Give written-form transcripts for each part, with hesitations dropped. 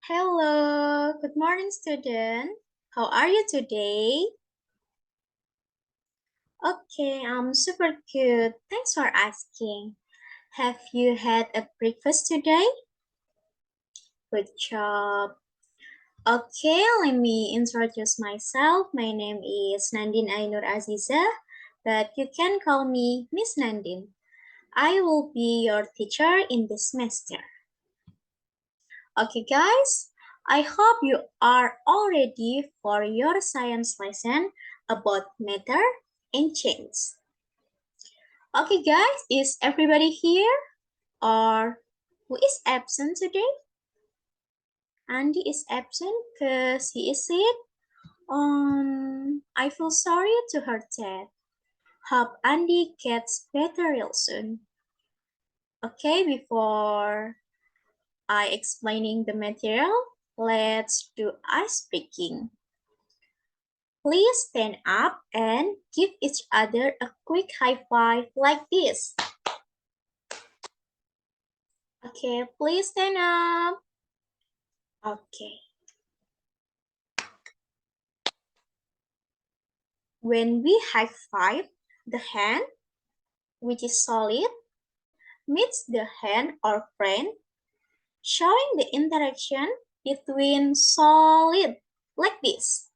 Hello, good morning, student. How are you today? Okay, I'm super good. Thanks for asking. Have you had a breakfast today? Good job. Okay, let me introduce myself. My name is Nandin Ainnur Azizah, but you can call me Miss Nandin. I will be your teacher in this semester. Okay, guys, I hope you are all ready for your science lesson about matter and change. Okay, guys, is everybody here or who is absent today? Andy is absent because he is sick. I feel sorry to hear that. Hope Andy gets better real soon. Okay, before I explaining the material, let's do ice breaking. Please stand up and give each other a quick high five like this. Okay, please stand up. Okay. When we high five, the hand, which is solid, meets the hand or friend, showing the interaction between solid, like this.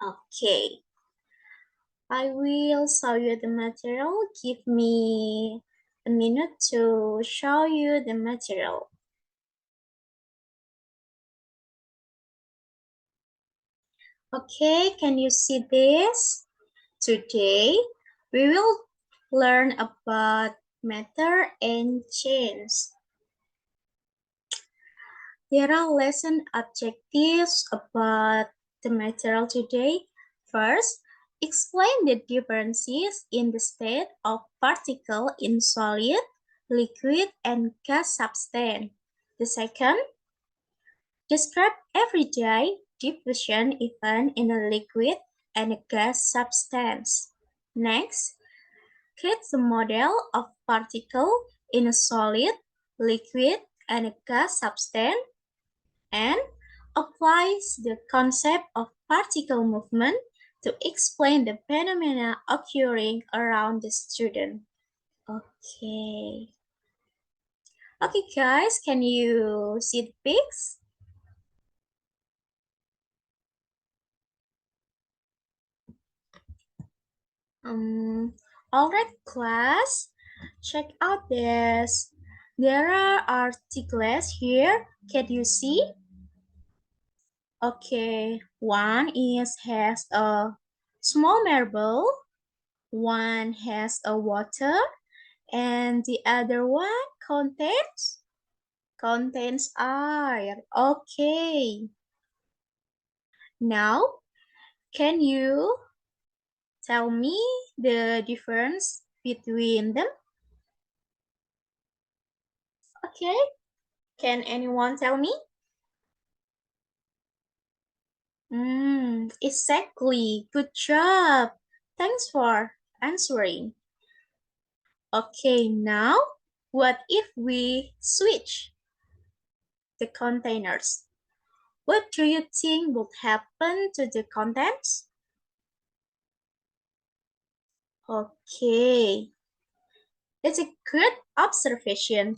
Okay. I will show you the material. Give me a minute to show you the material. Okay, can you see this? Today, we will learn about matter and change. There are lesson objectives about the material today. First, explain the differences in the state of particle in solid, liquid, and gas substance. The second, describe everyday diffusion event in a liquid and a gas substance. Next, create the model of particle in a solid, liquid, and a gas substance, and applies the concept of particle movement to explain the phenomena occurring around the student. Okay. Okay, guys, can you see the pics? All right, class, check out this. There are articles here. Can you see? Okay, one has a small marble, one has a water, and the other one contains air. Okay. Now, can you tell me the difference between them? Okay. Can anyone tell me? Exactly. Good job. Thanks for answering. Okay, now what if we switch the containers? What do you think would happen to the contents? Okay, that's a good observation.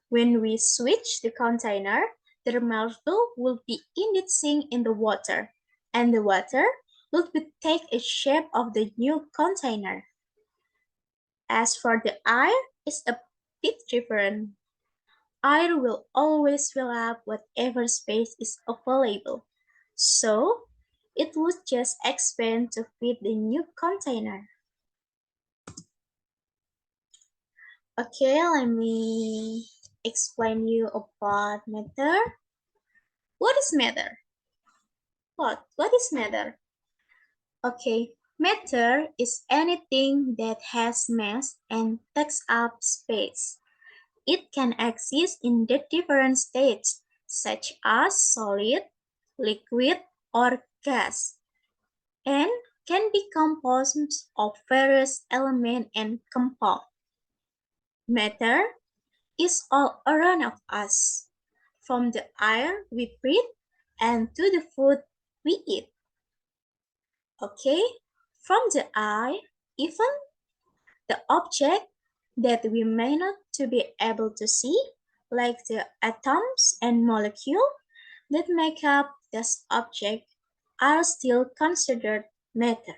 When we switch the container, the molecule will be indexing in the water, and the water will take a shape of the new container. As for the air, it's a bit different. Air will always fill up whatever space is available. So, it would just expand to fit the new container. Okay, let me explain you about matter. What is matter? What is matter? Okay, matter is anything that has mass and takes up space. It can exist in the different states, such as solid, liquid, or gas, and can be composed of various elements and compounds. Matter is all around of us, from the air we breathe and to the food we eat. Okay, from the eye, even the object that we may not to be able to see, like the atoms and molecules that make up this object, are still considered matter.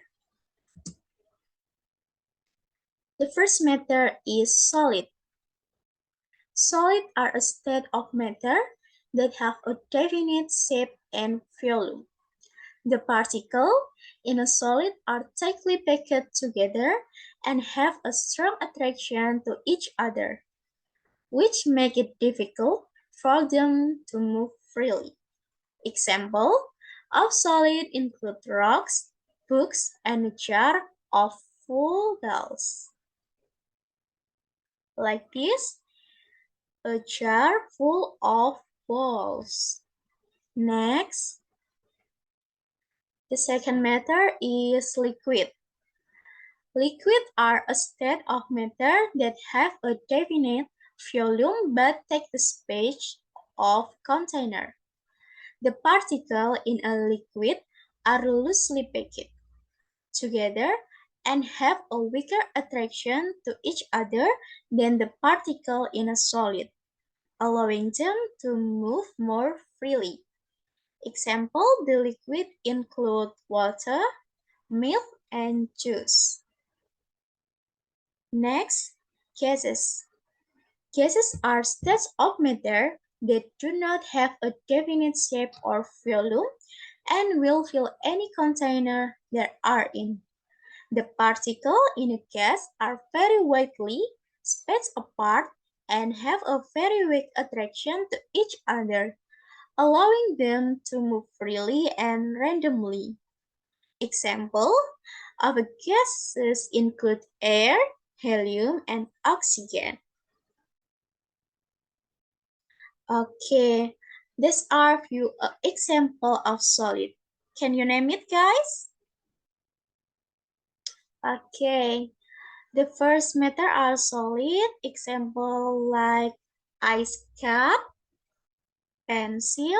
The first matter is solid. Solid are a state of matter that have a definite shape and volume. The particles in a solid are tightly packed together and have a strong attraction to each other, which make it difficult for them to move freely. Example of solid include rocks, books, and a jar of full dolls. Like this, a jar full of balls. Next, the second matter is liquid. Liquid are a state of matter that have a definite volume but take the space of container. The particles in a liquid are loosely packed together and have a weaker attraction to each other than the particle in a solid, allowing them to move more freely. Example, the liquid include water, milk, and juice. Next, gases. Gases are states of matter that do not have a definite shape or volume and will fill any container they are in. The particles in a gas are very widely spaced apart and have a very weak attraction to each other, allowing them to move freely and randomly. Example of gases include air, helium, and oxygen. Okay, these are few example of solid. Can you name it, guys? Okay, the first matter are solid. Example like ice cup, pencil,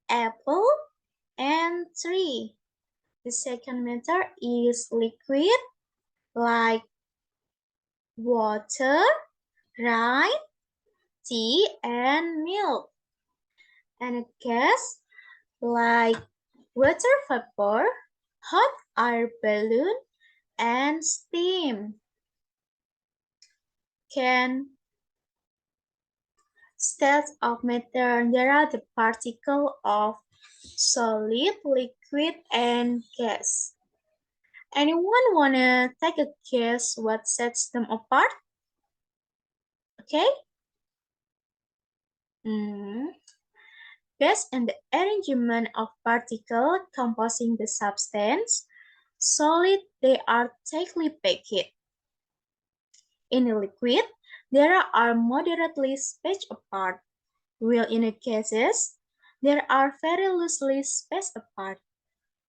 apple, and tree. The second matter is liquid like water, rice, tea, and milk. And a gas like water vapor, hot air balloon, and steam. Can states of matter, there are the particle of solid, liquid, and gas. Anyone wanna take a guess what sets them apart? Okay. Based on the arrangement of particles composing the substance, solid, they are tightly packed. In a liquid, there are moderately spaced apart, while in gases, there are very loosely spaced apart.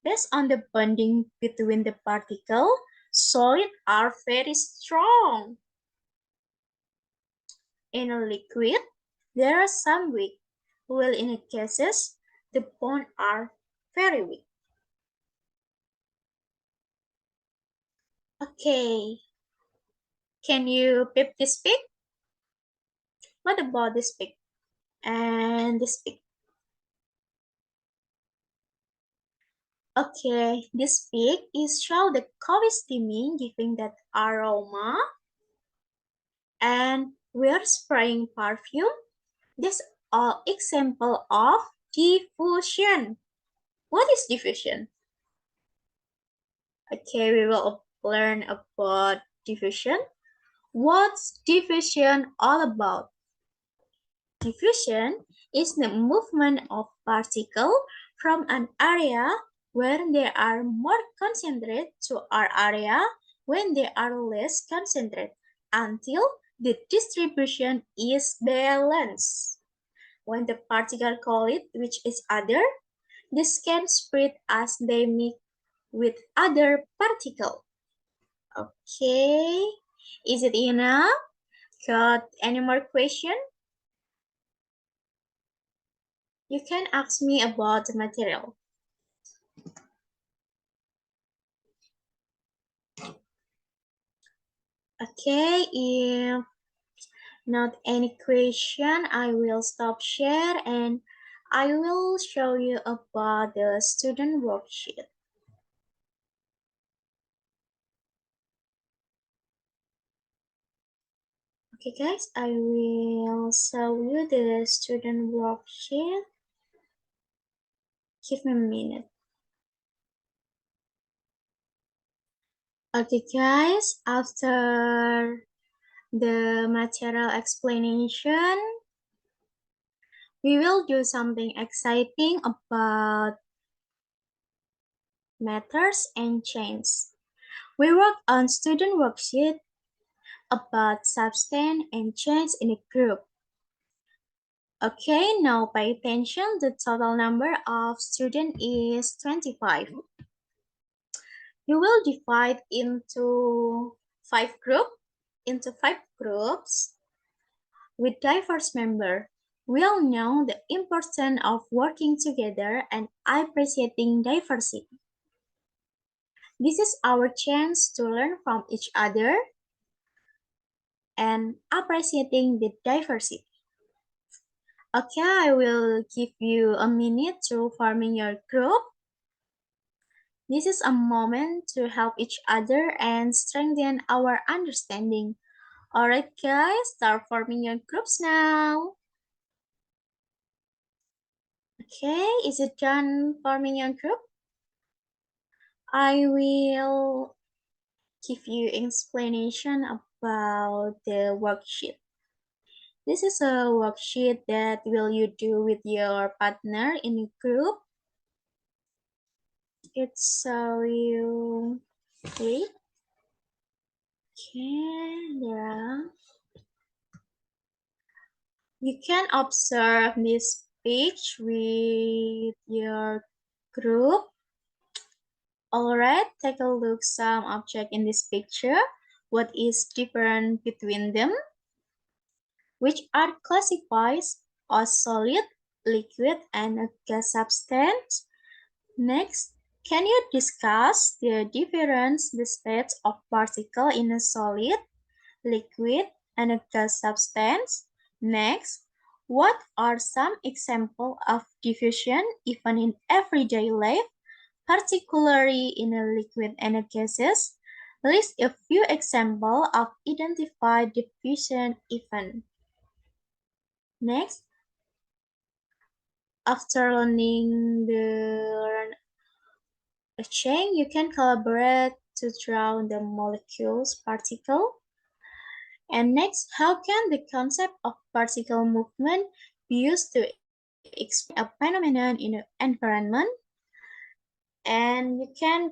Based on the bonding between the particles, solids are very strong. In a liquid, there are some weak, while in gases, the bonds are very weak. Okay, can you peep this pic? What about this pic? And this pic? Okay, this pic is show the coffee steaming giving that aroma, and we're spraying perfume. This are example of diffusion. What is diffusion? Okay, we will learn about diffusion. What's diffusion all about? Diffusion is the movement of particles from an area where they are more concentrated to our area when they are less concentrated until the distribution is balanced. When the particles collide with each other, this can spread as they mix with other particles. Okay, is it enough? Got any more question? You can ask me about the material. Okay, if not any question, I will stop share and I will show you about the student worksheet. Okay guys, I will show you the student worksheet. Give me a minute. Okay guys, after the material explanation, we will do something exciting about matters and changes. We work on student worksheet about substance and change in a group. Okay, now pay attention. The total number of students is 25. You will divide into five groups with diverse members. We all know the importance of working together and appreciating diversity. This is our chance to learn from each other and appreciating the diversity. Okay, I will give you a minute to forming your group. This is a moment to help each other and strengthen our understanding. Alright guys, start forming your groups now. Okay, is it done forming your group? I will give you explanation about the worksheet. This is a worksheet that will you do with your partner in a group. It's so you wait. Okay, there. You can observe this page with your group. Alright, take a look some object in this picture. What is different between them? Which are classified as solid, liquid, and a gas substance. Next, can you discuss the difference the states of particle in a solid, liquid, and a gas substance? Next, what are some examples of diffusion even in everyday life, particularly in a liquid and a gases? List a few examples of identified diffusion event. Next, after learning the chain, you can collaborate to draw the molecules particle. And next, how can the concept of particle movement be used to explain a phenomenon in an environment? And you can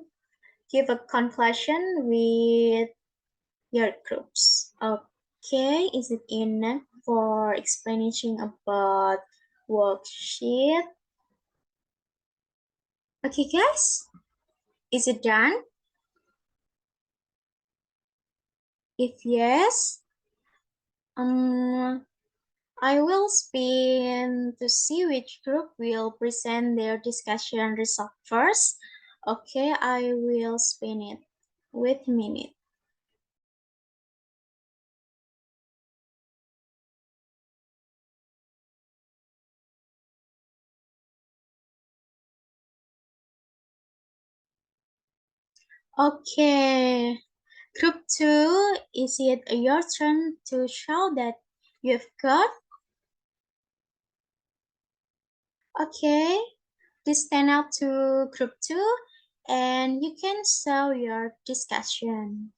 give a conclusion with your groups. Okay, is it enough for explanation about worksheet? Okay, guys, is it done? If yes, I will spin to see which group will present their discussion result first. Okay, I will spin it. Wait a minute. Okay, group 2, is it your turn to show that you've got? Okay, please stand up to group 2 and you can show your discussion.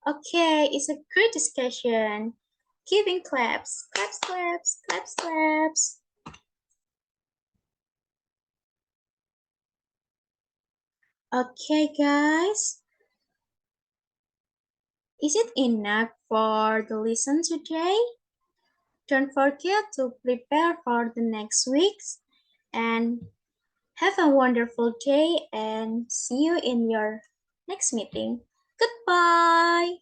Okay, it's a great discussion. Giving claps, claps, claps, claps, claps. Okay, guys. Is it enough for the lesson today? Don't forget to prepare for the next weeks and have a wonderful day and see you in your next meeting. Goodbye.